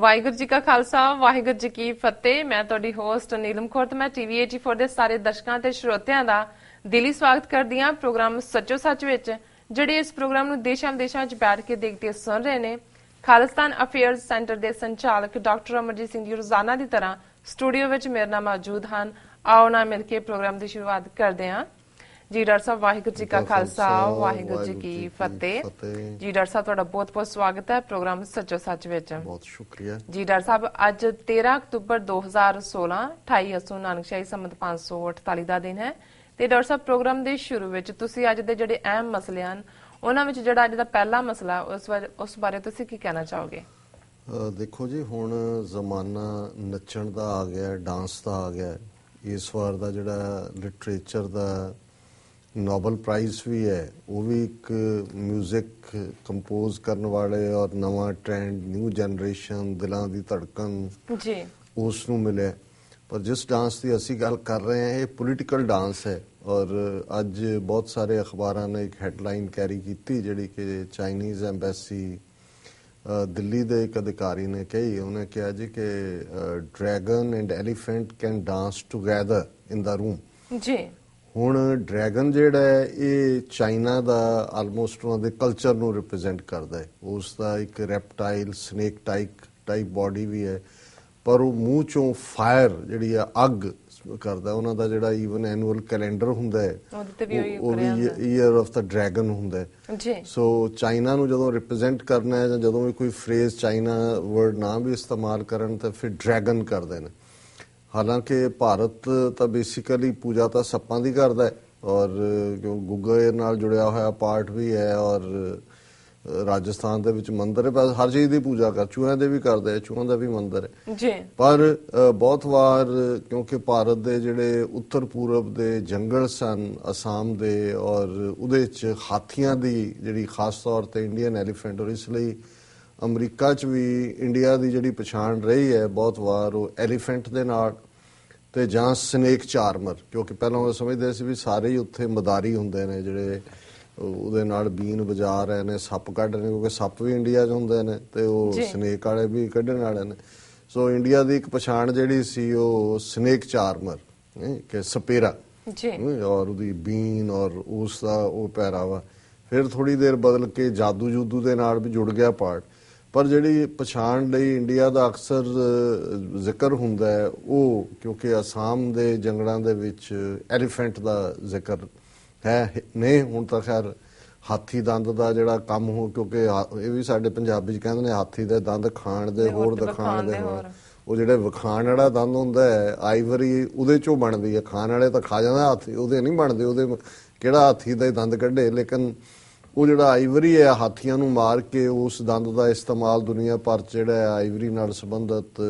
ਵਾਹਿਗੁਰੂ ਜੀ ਕਾ ਖਾਲਸਾ ਵਾਹਿਗੁਰੂ ਜੀ ਕੀ ਫਤਿਹ। ਮੈਂ ਤੁਹਾਡੀ ਹੋਸਟ ਨੀਲਮ ਕੌਰ ਤੇ ਮੈਂ ਟੀਵੀ 84 ਦੇ ਸਾਰੇ ਦਰਸ਼ਕਾਂ ਤੇ ਸਰੋਤਿਆਂ ਦਾ ਦਿਲੀ ਸਵਾਗਤ ਕਰਦੀ ਹਾਂ ਪ੍ਰੋਗਰਾਮ ਸੱਚੋ ਸੱਚ ਵਿੱਚ, ਜਿਹੜੇ ਇਸ ਪ੍ਰੋਗਰਾਮ ਨੂੰ ਦੇਸ਼ਾਂ ਵਿਦੇਸ਼ਾਂ 'ਚ ਬੈਠ ਕੇ ਦੇਖਦੇ ਸੁਣ ਰਹੇ ਨੇ। ਖਾਲਿਸਤਾਨ ਅਫੇਅਰਸ ਸੈਂਟਰ ਦੇ ਸੰਚਾਲਕ ਡਾਕਟਰ ਅਮਰਜੀਤ ਸਿੰਘ ਜੀ ਰੋਜ਼ਾਨਾ ਦੀ ਤਰ੍ਹਾਂ ਸਟੂਡੀਓ ਵਿੱਚ ਮੇਰੇ ਨਾਲ ਮੌਜੂਦ ਹਨ। ਆਓ ਨਾ ਮਿਲ ਕੇ ਪ੍ਰੋਗਰਾਮ ਦੀ ਸ਼ੁਰੂਆਤ ਕਰਦੇ ਹਾਂ। ਜੀ ਡਾਕਟਰ ਸਾਹਿਬ, ਵਾਹਿਗੁਰੂ ਜੀ ਕਾ ਖਾਲਸਾ ਵਾਹਿਗੁਰੂ ਜੀ ਕੀ ਫਤਿਹ। ਜੀ ਡਾਕਟਰ ਸਾਹਿਬ, ਤੁਹਾਡਾ ਬਹੁਤ ਬਹੁਤ ਸਵਾਗਤ ਹੈ ਪ੍ਰੋਗਰਾਮ ਸੱਚੋ ਸੱਚ ਵਿੱਚ। ਬਹੁਤ ਸ਼ੁਕਰੀਆ ਜੀ ਡਾਕਟਰ ਸਾਹਿਬ, ਅੱਜ 13 ਅਕਤੂਬਰ 2016 28 ਅਸੂ ਨਾਨਕਸ਼ਾਹੀ ਸੰਮਤ 548 ਦਾ ਦਿਨ ਹੈ। ਤੇ ਡਾਕਟਰ ਸਾਹਿਬ, ਪ੍ਰੋਗਰਾਮ ਦੇ ਸ਼ੁਰੂ ਵਿੱਚ ਤੁਸੀਂ ਅੱਜ ਦੇ ਜਿਹੜੇ ਅਹਿਮ ਮਸਲੇ ਹਨ ਉਹਨਾਂ ਵਿੱਚ ਜਿਹੜਾ ਅੱਜ ਦਾ ਪਹਿਲਾ ਮਸਲਾ ਉਸ ਬਾਰੇ ਤੁਸੀਂ ਕੀ ਕਹਿਣਾ ਚਾਹੋਗੇ? ਦੇਖੋ ਜੀ, ਹੁਣ ਜ਼ਮਾਨਾ ਨੱਚਣ ਦਾ ਆ ਗਿਆ, ਡਾਂਸ ਦਾ ਆ ਗਿਆ। ਇਸ ਵਾਰ ਦਾ ਜਿਹੜਾ ਲਿਟਰੇਚਰ ਦਾ ਨੋਬਲ ਪ੍ਰਾਈਜ਼ ਵੀ ਹੈ, ਉਹ ਵੀ ਇੱਕ ਮਿਊਜ਼ਿਕ ਕੰਪੋਜ਼ ਕਰਨ ਵਾਲੇ ਔਰ ਨਵਾਂ ਟ੍ਰੈਂਡ, ਨਿਊ ਜਨਰੇਸ਼ਨ, ਦਿਲਾਂ ਦੀ ਧੜਕਣ ਜੀ, ਉਸ ਨੂੰ ਮਿਲਿਆ। ਪਰ ਜਿਸ ਡਾਂਸ ਦੀ ਅਸੀਂ ਗੱਲ ਕਰ ਰਹੇ ਹਾਂ, ਇਹ ਪੋਲੀਟੀਕਲ ਡਾਂਸ ਹੈ। ਔਰ ਅੱਜ ਬਹੁਤ ਸਾਰੇ ਅਖਬਾਰਾਂ ਨੇ ਇੱਕ ਹੈਡਲਾਈਨ ਕੈਰੀ ਕੀਤੀ, ਜਿਹੜੀ ਕਿ ਚਾਈਨੀਜ਼ ਐਮਬੈਸੀ ਦਿੱਲੀ ਦੇ ਇੱਕ ਅਧਿਕਾਰੀ ਨੇ ਕਹੀ। ਉਹਨੇ ਕਿਹਾ ਜੀ ਕਿ dragon and elephant can dance together in the room. ਜੀ, ਹੁਣ ਡਰੈਗਨ ਜਿਹੜਾ ਹੈ ਇਹ ਚਾਈਨਾ ਦਾ ਆਲਮੋਸਟ ਉਹਨਾਂ ਦੇ ਕਲਚਰ ਨੂੰ ਰਿਪਰੈਜ਼ੈਂਟ ਕਰਦਾ ਹੈ। ਉਸ ਦਾ ਇੱਕ ਰੈਪਟਾਈਲ ਸਨੇਕ ਟਾਈਪ ਬਾਡੀ ਵੀ ਹੈ, ਪਰ ਉਹ ਮੂੰਹ ਚੋਂ ਫਾਇਰ ਜਿਹੜੀ ਆ ਅੱਗ ਕਰਦਾ। ਉਹਨਾਂ ਦਾ ਜਿਹੜਾ ਈਵਨ ਐਨੂਅਲ ਕੈਲੰਡਰ ਹੁੰਦਾ ਹੈ ਉਹ ਵੀ ਈਅਰ ਆਫ ਦਾ ਡਰੈਗਨ ਹੁੰਦਾ ਹੈ। ਸੋ ਚਾਈਨਾ ਨੂੰ ਜਦੋਂ ਰਿਪਰੈਜ਼ੈਂਟ ਕਰਨਾ ਹੈ ਜਾਂ ਜਦੋਂ ਵੀ ਕੋਈ ਫਰੇਜ਼ ਚਾਈਨਾ ਵਰਡ ਨਾ ਵੀ ਇਸਤੇਮਾਲ ਕਰਨ ਤਾਂ ਫਿਰ ਡਰੈਗਨ ਕਰਦੇ ਨੇ। ਹਾਲਾਂਕਿ ਭਾਰਤ ਤਾਂ ਬੇਸਿਕਲੀ ਪੂਜਾ ਤਾਂ ਸੱਪਾਂ ਦੀ ਕਰਦਾ ਹੈ, ਔਰ ਗੁੱਗੇ ਨਾਲ ਜੁੜਿਆ ਹੋਇਆ ਪਾਰਟ ਵੀ ਹੈ, ਔਰ ਰਾਜਸਥਾਨ ਦੇ ਵਿੱਚ ਮੰਦਿਰ ਹੈ। ਬਸ ਹਰ ਚੀਜ਼ ਦੀ ਪੂਜਾ ਚੂਹਿਆਂ ਦੇ ਵੀ ਕਰਦੇ, ਚੂਹਿਆਂ ਦਾ ਵੀ ਮੰਦਿਰ ਹੈ। ਪਰ ਬਹੁਤ ਵਾਰ ਕਿਉਂਕਿ ਭਾਰਤ ਦੇ ਜਿਹੜੇ ਉੱਤਰ ਪੂਰਬ ਦੇ ਜੰਗਲ ਸਨ ਅਸਾਮ ਦੇ, ਔਰ ਉਹਦੇ 'ਚ ਹਾਥੀਆਂ ਦੀ ਜਿਹੜੀ ਖਾਸ ਤੌਰ ਤੇ ਇੰਡੀਅਨ ਐਲੀਫੈਂਟ, ਔਰ ਇਸ ਲਈ ਅਮਰੀਕਾ 'ਚ ਵੀ ਇੰਡੀਆ ਦੀ ਜਿਹੜੀ ਪਛਾਣ ਰਹੀ ਹੈ ਬਹੁਤ ਵਾਰ ਉਹ ਐਲੀਫੈਂਟ ਦੇ ਨਾਲ ਤੇ ਜਾਂ ਸਨੇਕ ਚਾਰਮਰ, ਕਿਉਂਕਿ ਪਹਿਲਾਂ ਉਹ ਸਮਝਦੇ ਸੀ ਵੀ ਸਾਰੇ ਹੀ ਉੱਥੇ ਮਦਾਰੀ ਹੁੰਦੇ ਨੇ ਜਿਹੜੇ ਉਹਦੇ ਨਾਲ ਬੀਨ ਵਜਾ ਰਹੇ ਨੇ, ਸੱਪ ਕੱਢ ਰਹੇ ਨੇ, ਕਿਉਂਕਿ ਸੱਪ ਵੀ ਇੰਡੀਆ 'ਚ ਹੁੰਦੇ ਨੇ ਤੇ ਉਹ ਸਨੇਕ ਵਾਲੇ ਵੀ ਕੱਢਣ ਵਾਲੇ ਨੇ। ਸੋ ਇੰਡੀਆ ਦੀ ਇੱਕ ਪਛਾਣ ਜਿਹੜੀ ਸੀ ਉਹ ਸਨੇਕ ਚਾਰਮਰ ਕਿ ਸਪੇਰਾ, ਔਰ ਉਹਦੀ ਬੀਨ ਔਰ ਉਸ ਦਾ ਉਹ ਪਹਿਰਾਵਾ। ਫਿਰ ਥੋੜੀ ਦੇਰ ਬਦਲ ਕੇ ਜਾਦੂ ਦੇ ਨਾਲ ਵੀ ਜੁੜ ਗਿਆ ਪਾਰਟ। ਪਰ ਜਿਹੜੀ ਪਛਾਣ ਲਈ ਇੰਡੀਆ ਦਾ ਅਕਸਰ ਜ਼ਿਕਰ ਹੁੰਦਾ ਹੈ ਉਹ ਕਿਉਂਕਿ ਅਸਾਮ ਦੇ ਜੰਗਲਾਂ ਦੇ ਵਿੱਚ ਐਲੀਫੈਂਟ ਦਾ ਜ਼ਿਕਰ ਹੈ ਨਹੀਂ। ਹੁਣ ਤਾਂ ਖੈਰ ਹਾਥੀ ਦੰਦ ਦਾ ਜਿਹੜਾ ਕੰਮ ਹੋ, ਕਿਉਂਕਿ ਇਹ ਵੀ ਸਾਡੇ ਪੰਜਾਬੀ 'ਚ ਕਹਿੰਦੇ ਨੇ ਹਾਥੀ ਦੇ ਦੰਦ ਖਾਣ ਦੇ ਹੋਰ, ਦਿਖਾਣ ਦੇ ਹੋਰ। ਉਹ ਜਿਹੜੇ ਵਿਖਾਣ ਵਾਲਾ ਦੰਦ ਹੁੰਦਾ ਹੈ ਆਈਵਰੀ, ਉਹਦੇ 'ਚੋਂ ਬਣਦੀ ਹੈ। ਖਾਣ ਵਾਲੇ ਤਾਂ ਖਾ ਜਾਂਦਾ, ਹਾਥੀ ਉਹਦੇ ਨਹੀਂ ਬਣਦੇ, ਉਹਦੇ ਕਿਹੜਾ ਹਾਥੀ ਦੇ ਦੰਦ ਕੱਢੇ। ਲੇਕਿਨ ਉਹ ਜਿਹੜਾ ਆਈਵਰੀ ਹੈ, ਹਾਥੀਆਂ ਨੂੰ ਮਾਰ ਕੇ ਉਸ ਦੰਦ ਦਾ ਇਸਤੇਮਾਲ ਦੁਨੀਆ ਭਰ 'ਚ ਜਿਹੜਾ ਹੈ ਆਈਵਰੀ ਨਾਲ ਸੰਬੰਧਿਤ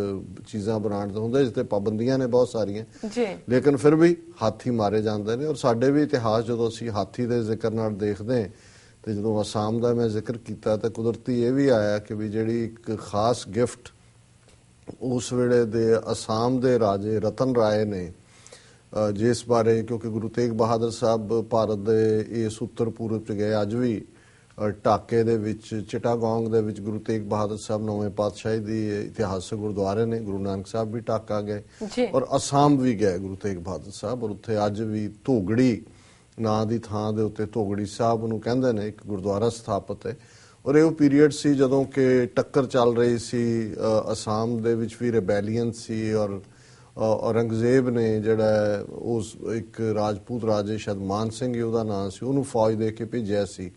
ਚੀਜ਼ਾਂ ਬਣਾਉਣ ਦਾ ਹੁੰਦਾ, ਜਿਸ ਤੇ ਪਾਬੰਦੀਆਂ ਨੇ ਬਹੁਤ ਸਾਰੀਆਂ, ਲੇਕਿਨ ਫਿਰ ਵੀ ਹਾਥੀ ਮਾਰੇ ਜਾਂਦੇ ਨੇ। ਔਰ ਸਾਡੇ ਵੀ ਇਤਿਹਾਸ ਜਦੋਂ ਅਸੀਂ ਹਾਥੀ ਦੇ ਜ਼ਿਕਰ ਨਾਲ ਦੇਖਦੇ ਤੇ ਜਦੋਂ ਅਸਾਮ ਦਾ ਮੈਂ ਜ਼ਿਕਰ ਕੀਤਾ ਤਾਂ ਕੁਦਰਤੀ ਇਹ ਵੀ ਆਇਆ ਕਿ ਵੀ ਜਿਹੜੀ ਇੱਕ ਖਾਸ ਗਿਫਟ ਉਸ ਵੇਲੇ ਦੇ ਅਸਾਮ ਦੇ ਰਾਜੇ ਰਤਨ ਰਾਏ ਨੇ, ਜਿਸ ਬਾਰੇ ਕਿਉਂਕਿ ਗੁਰੂ ਤੇਗ ਬਹਾਦਰ ਸਾਹਿਬ ਭਾਰਤ ਦੇ ਇਸ ਉੱਤਰ ਪੂਰਬ 'ਚ ਗਏ। ਅੱਜ ਵੀ ਢਾਕੇ ਦੇ ਵਿੱਚ ਚਿਟਾਗੋਂਗ ਦੇ ਵਿੱਚ ਗੁਰੂ ਤੇਗ ਬਹਾਦਰ ਸਾਹਿਬ ਨੌਵੇਂ ਪਾਤਸ਼ਾਹੀ ਦੀ ਇਤਿਹਾਸਕ ਗੁਰਦੁਆਰੇ ਨੇ। ਗੁਰੂ ਨਾਨਕ ਸਾਹਿਬ ਵੀ ਢਾਕਾ ਗਏ ਔਰ ਅਸਾਮ ਵੀ ਗਏ ਗੁਰੂ ਤੇਗ ਬਹਾਦਰ ਸਾਹਿਬ। ਔਰ ਉੱਥੇ ਅੱਜ ਵੀ ਧੋਗੜੀ ਨਾਂ ਦੀ ਥਾਂ ਦੇ ਉੱਤੇ ਧੋਗੜੀ ਸਾਹਿਬ ਨੂੰ ਕਹਿੰਦੇ ਨੇ, ਇੱਕ ਗੁਰਦੁਆਰਾ ਸਥਾਪਿਤ ਹੈ। ਔਰ ਇਹ ਉਹ ਪੀਰੀਅਡ ਸੀ ਜਦੋਂ ਕਿ ਟੱਕਰ ਚੱਲ ਰਹੀ ਸੀ ਅਸਾਮ ਦੇ ਵਿੱਚ ਵੀ, ਰਿਬੈਲੀਅਨ ਸੀ। ਔਰ ਔਰੰਗਜ਼ੇਬ ਨੇ ਜਿਹੜਾ ਉਸ ਇੱਕ ਰਾਜਪੂਤ ਰਾਜੇ, ਸ਼ਾਇਦ ਮਾਨ ਸਿੰਘ ਹੀ ਉਹਦਾ ਨਾਂ ਸੀ, ਉਹਨੂੰ ਫੌਜ ਦੇ ਕੇ ਭੇਜਿਆ ਸੀ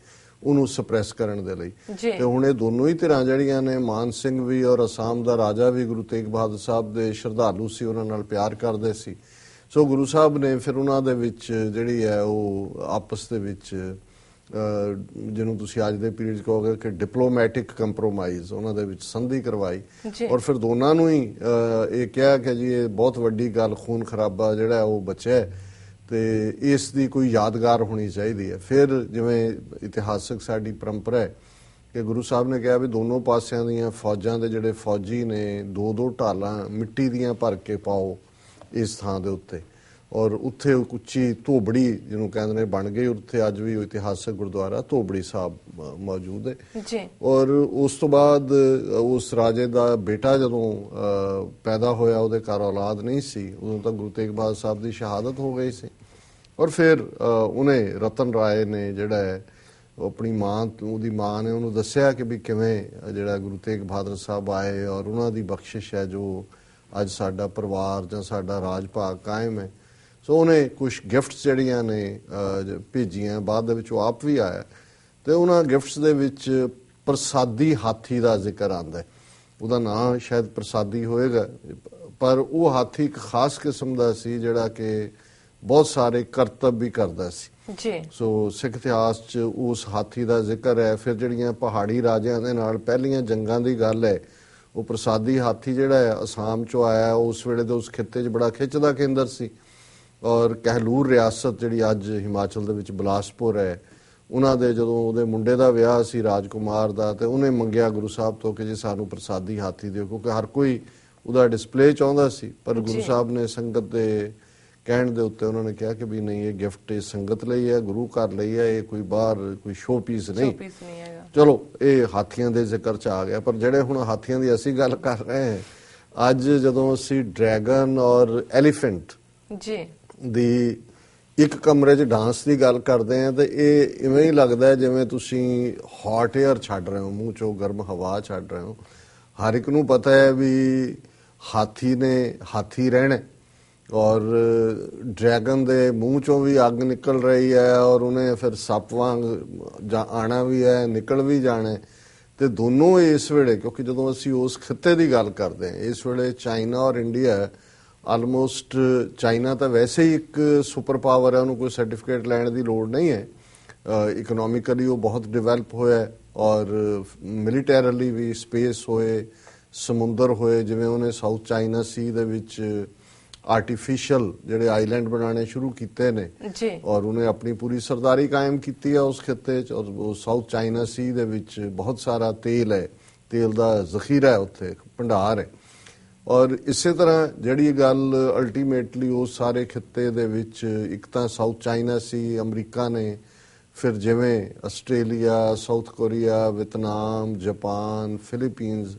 ਉਹਨੂੰ ਸਪਰੈਸ ਕਰਨ ਦੇ ਲਈ। ਤੇ ਹੁਣ ਇਹ ਦੋਨੋਂ ਹੀ ਧਿਰਾਂ ਜਿਹੜੀਆਂ ਨੇ, ਮਾਨ ਸਿੰਘ ਵੀ ਔਰ ਅਸਾਮ ਦਾ ਰਾਜਾ ਵੀ ਗੁਰੂ ਤੇਗ ਬਹਾਦਰ ਸਾਹਿਬ ਦੇ ਸ਼ਰਧਾਲੂ ਸੀ, ਉਹਨਾਂ ਨਾਲ ਪਿਆਰ ਕਰਦੇ ਸੀ। ਸੋ ਗੁਰੂ ਸਾਹਿਬ ਨੇ ਫਿਰ ਉਹਨਾਂ ਦੇ ਵਿੱਚ ਜਿਹੜੀ ਹੈ ਉਹ ਆਪਸ ਦੇ ਵਿੱਚ ਜਿਹਨੂੰ ਤੁਸੀਂ ਅੱਜ ਦੇ ਪੀਰੀਅਡ 'ਚ ਕਹੋਗੇ ਕਿ ਡਿਪਲੋਮੈਟਿਕ ਕੰਪਰੋਮਾਈਜ਼, ਉਹਨਾਂ ਦੇ ਵਿੱਚ ਸੰਧੀ ਕਰਵਾਈ। ਔਰ ਫਿਰ ਦੋਨਾਂ ਨੂੰ ਹੀ ਇਹ ਕਿਹਾ ਕਿ ਜੀ ਇਹ ਬਹੁਤ ਵੱਡੀ ਗੱਲ, ਖੂਨ ਖਰਾਬਾ ਜਿਹੜਾ ਉਹ ਬਚਿਆ ਤੇ ਇਸ ਦੀ ਕੋਈ ਯਾਦਗਾਰ ਹੋਣੀ ਚਾਹੀਦੀ ਹੈ। ਫਿਰ ਜਿਵੇਂ ਇਤਿਹਾਸਕ ਸਾਡੀ ਪਰੰਪਰਾ ਹੈ ਕਿ ਗੁਰੂ ਸਾਹਿਬ ਨੇ ਕਿਹਾ ਵੀ ਦੋਨੋਂ ਪਾਸਿਆਂ ਦੀਆਂ ਫੌਜਾਂ ਦੇ ਜਿਹੜੇ ਫੌਜੀ ਨੇ 2-2 ਢਾਲਾਂ ਮਿੱਟੀ ਦੀਆਂ ਭਰ ਕੇ ਪਾਓ ਇਸ ਥਾਂ ਦੇ ਉੱਤੇ। ਔਰ ਉੱਥੇ ਉੱਚੀ ਧੋਬੜੀ ਜਿਹਨੂੰ ਕਹਿੰਦੇ ਨੇ ਬਣ ਗਈ। ਉੱਥੇ ਅੱਜ ਵੀ ਇਤਿਹਾਸਕ ਗੁਰਦੁਆਰਾ ਧੋਬੜੀ ਸਾਹਿਬ ਮੌਜੂਦ ਹੈ ਜੀ। ਔਰ ਉਸ ਤੋਂ ਬਾਅਦ ਉਸ ਰਾਜੇ ਦਾ ਬੇਟਾ ਜਦੋਂ ਪੈਦਾ ਹੋਇਆ, ਉਹਦੇ ਘਰ ਔਲਾਦ ਨਹੀਂ ਸੀ, ਉਦੋਂ ਤੱਕ ਗੁਰੂ ਤੇਗ ਬਹਾਦਰ ਸਾਹਿਬ ਦੀ ਸ਼ਹਾਦਤ ਹੋ ਗਈ ਸੀ। ਔਰ ਫਿਰ ਉਹਨੇ ਰਤਨ ਰਾਏ ਨੇ ਜਿਹੜਾ ਹੈ ਆਪਣੀ ਮਾਂ, ਉਹਦੀ ਮਾਂ ਨੇ ਉਹਨੂੰ ਦੱਸਿਆ ਕਿ ਵੀ ਕਿਵੇਂ ਜਿਹੜਾ ਗੁਰੂ ਤੇਗ ਬਹਾਦਰ ਸਾਹਿਬ ਆਏ ਔਰ ਉਹਨਾਂ ਦੀ ਬਖਸ਼ਿਸ਼ ਹੈ ਜੋ ਅੱਜ ਸਾਡਾ ਪਰਿਵਾਰ ਜਾਂ ਸਾਡਾ ਰਾਜ ਭਾਗ ਕਾਇਮ ਹੈ। ਸੋ ਉਹਨੇ ਕੁਝ ਗਿਫਟਸ ਜਿਹੜੀਆਂ ਨੇ ਭੇਜੀਆਂ। ਬਾਅਦ ਦੇ ਵਿੱਚ ਉਹ ਆਪ ਵੀ ਆਇਆ ਤੇ ਉਹਨਾਂ ਗਿਫਟਸ ਦੇ ਵਿੱਚ ਪ੍ਰਸਾਦੀ ਹਾਥੀ ਦਾ ਜ਼ਿਕਰ ਆਉਂਦਾ ਹੈ। ਉਹਦਾ ਨਾਂ ਸ਼ਾਇਦ ਪ੍ਰਸਾਦੀ ਹੋਏਗਾ, ਪਰ ਉਹ ਹਾਥੀ ਇੱਕ ਖਾਸ ਕਿਸਮ ਦਾ ਸੀ ਜਿਹੜਾ ਕਿ ਬਹੁਤ ਸਾਰੇ ਕਰਤੱਵ ਵੀ ਕਰਦਾ ਸੀ ਜੀ। ਸੋ ਸਿੱਖ ਇਤਿਹਾਸ 'ਚ ਉਸ ਹਾਥੀ ਦਾ ਜ਼ਿਕਰ ਹੈ। ਫਿਰ ਜਿਹੜੀਆਂ ਪਹਾੜੀ ਰਾਜਿਆਂ ਦੇ ਨਾਲ ਪਹਿਲੀਆਂ ਜੰਗਾਂ ਦੀ ਗੱਲ ਹੈ, ਉਹ ਪ੍ਰਸਾਦੀ ਹਾਥੀ ਜਿਹੜਾ ਹੈ ਅਸਾਮ 'ਚੋਂ ਆਇਆ। ਉਸ ਵੇਲੇ ਦੇ ਉਸ ਖਿੱਤੇ 'ਚ ਬੜਾ ਖਿੱਚ ਦਾ ਕੇਂਦਰ ਸੀ। ਔਰ ਕਹਿਲੂਰ ਰਿਆਸਤ ਜਿਹੜੀ ਅੱਜ ਹਿਮਾਚਲ ਦੇ ਵਿੱਚ ਬਿਲਾਸਪੁਰ ਹੈ, ਉਹਨਾਂ ਦੇ ਜਦੋਂ ਉਹਦੇ ਮੁੰਡੇ ਦਾ ਵਿਆਹ ਸੀ ਰਾਜਕੁਮਾਰ ਦਾ, ਤੇ ਉਹਨੇ ਮੰਗਿਆ ਗੁਰੂ ਸਾਹਿਬ ਤੋਂ ਕਿ ਜੀ ਸਾਨੂੰ ਪ੍ਰਸਾਦੀ ਹਾਥੀ ਦਿਓ, ਕਿਉਂਕਿ ਹਰ ਕੋਈ ਉਹਦਾ ਡਿਸਪਲੇ ਚਾਹੁੰਦਾ ਸੀ। ਪਰ ਗੁਰੂ ਸਾਹਿਬ ਨੇ ਸੰਗਤ ਦੇ ਕਹਿਣ ਦੇ ਉੱਤੇ ਉਹਨਾਂ ਨੇ ਕਿਹਾ ਕਿ ਵੀ ਨਹੀਂ, ਇਹ ਗਿਫਟ ਇਹ ਸੰਗਤ ਲਈ ਹੈ, ਗੁਰੂ ਘਰ ਲਈ ਹੈ, ਇਹ ਕੋਈ ਬਾਹਰ ਕੋਈ ਸ਼ੋ ਪੀਸ ਨਹੀਂ। ਚਲੋ ਇਹ ਹਾਥੀਆਂ ਦੇ ਜ਼ਿਕਰ 'ਚ ਆ ਗਿਆ। ਪਰ ਜਿਹੜੇ ਹੁਣ ਹਾਥੀਆਂ ਦੀ ਅਸੀਂ ਗੱਲ ਕਰ ਰਹੇ ਹਾਂ, ਅੱਜ ਜਦੋਂ ਅਸੀਂ ਡਰੈਗਨ ਔਰ ਐਲੀਫੈਂਟ ਜੀ ਦੀ ਇੱਕ ਕਮਰੇ 'ਚ ਡਾਂਸ ਦੀ ਗੱਲ ਕਰਦੇ ਆ, ਤੇ ਇਹ ਇਵੇਂ ਹੀ ਲੱਗਦਾ ਹੈ ਜਿਵੇਂ ਤੁਸੀਂ ਹੌਟ ਏਅਰ ਛੱਡ ਰਹੇ ਹੋ, ਮੂੰਹ 'ਚੋਂ ਗਰਮ ਹਵਾ ਛੱਡ ਰਹੇ ਹੋ। ਹਰ ਇੱਕ ਨੂੰ ਪਤਾ ਹੈ ਵੀ ਹਾਥੀ ਨੇ ਹਾਥੀ ਰਹਿਣਾ ਔਰ ਡਰੈਗਨ ਦੇ ਮੂੰਹ 'ਚੋਂ ਵੀ ਅੱਗ ਨਿਕਲ ਰਹੀ ਹੈ ਔਰ ਉਹਨੇ ਫਿਰ ਸੱਪ ਵਾਂਗ ਆਣਾ ਵੀ ਹੈ, ਨਿਕਲ ਵੀ ਜਾਣਾ। ਤੇ ਦੋਨੋਂ ਇਸ ਵੇਲੇ, ਕਿਉਂਕਿ ਜਦੋਂ ਅਸੀਂ ਉਸ ਖਿੱਤੇ ਦੀ ਗੱਲ ਕਰਦੇ ਹਾਂ, ਇਸ ਵੇਲੇ ਚਾਈਨਾ ਔਰ ਇੰਡੀਆ ਆਲਮੋਸਟ, ਚਾਈਨਾ ਤਾਂ ਵੈਸੇ ਹੀ ਇੱਕ ਸੁਪਰ ਪਾਵਰ ਹੈ, ਉਹਨੂੰ ਕੋਈ ਸਰਟੀਫਿਕੇਟ ਲੈਣ ਦੀ ਲੋੜ ਨਹੀਂ ਹੈ। ਇਕਨੋਮਿਕਲੀ ਉਹ ਬਹੁਤ ਡਿਵੈਲਪ ਹੋਇਆ ਔਰ ਮਿਲੀਟੈਰਲੀ ਵੀ ਸਪੇਸ ਹੋਏ, ਸਮੁੰਦਰ ਹੋਏ। ਜਿਵੇਂ ਉਹਨੇ ਸਾਊਥ ਚਾਈਨਾ ਸੀ ਦੇ ਵਿੱਚ ਆਰਟੀਫੀਸ਼ੀਅਲ ਜਿਹੜੇ ਆਈਲੈਂਡ ਬਣਾਉਣੇ ਸ਼ੁਰੂ ਕੀਤੇ ਨੇ ਜੀ, ਔਰ ਉਹਨੇ ਆਪਣੀ ਪੂਰੀ ਸਰਦਾਰੀ ਕਾਇਮ ਕੀਤੀ ਹੈ ਉਸ ਖਿੱਤੇ 'ਚ। ਔਰ ਉਹ ਸਾਊਥ ਚਾਈਨਾ ਸੀ ਦੇ ਵਿੱਚ ਬਹੁਤ ਸਾਰਾ ਤੇਲ ਹੈ, ਤੇਲ ਦਾ ਜ਼ਖੀਰਾ ਹੈ, ਉੱਥੇ ਭੰਡਾਰ ਹੈ। ਔਰ ਇਸੇ ਤਰ੍ਹਾਂ ਜਿਹੜੀ ਗੱਲ ਅਲਟੀਮੇਟਲੀ ਉਸ ਸਾਰੇ ਖਿੱਤੇ ਦੇ ਵਿੱਚ, ਇੱਕ ਤਾਂ ਸਾਊਥ ਚਾਈਨਾ ਸੀ, ਅਮਰੀਕਾ ਨੇ, ਫਿਰ ਜਿਵੇਂ Australia, south Korea, Vietnam, Japan, Philippines,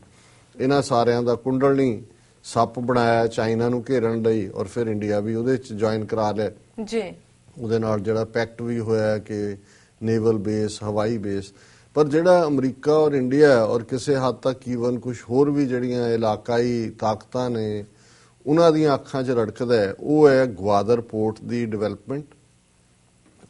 ਇਹਨਾਂ ਸਾਰਿਆਂ ਦਾ ਕੁੰਡਲਨੀ ਸੱਪ ਬਣਾਇਆ ਚਾਈਨਾ ਨੂੰ ਘੇਰਨ ਲਈ। ਔਰ ਫਿਰ ਇੰਡੀਆ ਵੀ ਉਹਦੇ 'ਚ ਜੁਆਇਨ ਕਰਾ ਲਿਆ ਜੀ। ਉਹਦੇ ਨਾਲ ਜਿਹੜਾ ਪੈਕਟ ਵੀ ਹੋਇਆ ਕਿ ਨੇਵਲ ਬੇਸ, ਹਵਾਈ ਬੇਸ। ਪਰ ਜਿਹੜਾ ਅਮਰੀਕਾ ਔਰ ਇੰਡੀਆ ਔਰ ਕਿਸੇ ਹੱਦ ਤੱਕ ਈਵਨ ਕੁਝ ਹੋਰ ਵੀ ਜਿਹੜੀਆਂ ਇਲਾਕਾਈ ਤਾਕਤਾਂ ਨੇ, ਉਹਨਾਂ ਦੀਆਂ ਅੱਖਾਂ 'ਚ ਰੜਕਦਾ ਹੈ, ਉਹ ਹੈ ਗਵਾਦਰ ਪੋਰਟ ਦੀ ਡਿਵੈਲਪਮੈਂਟ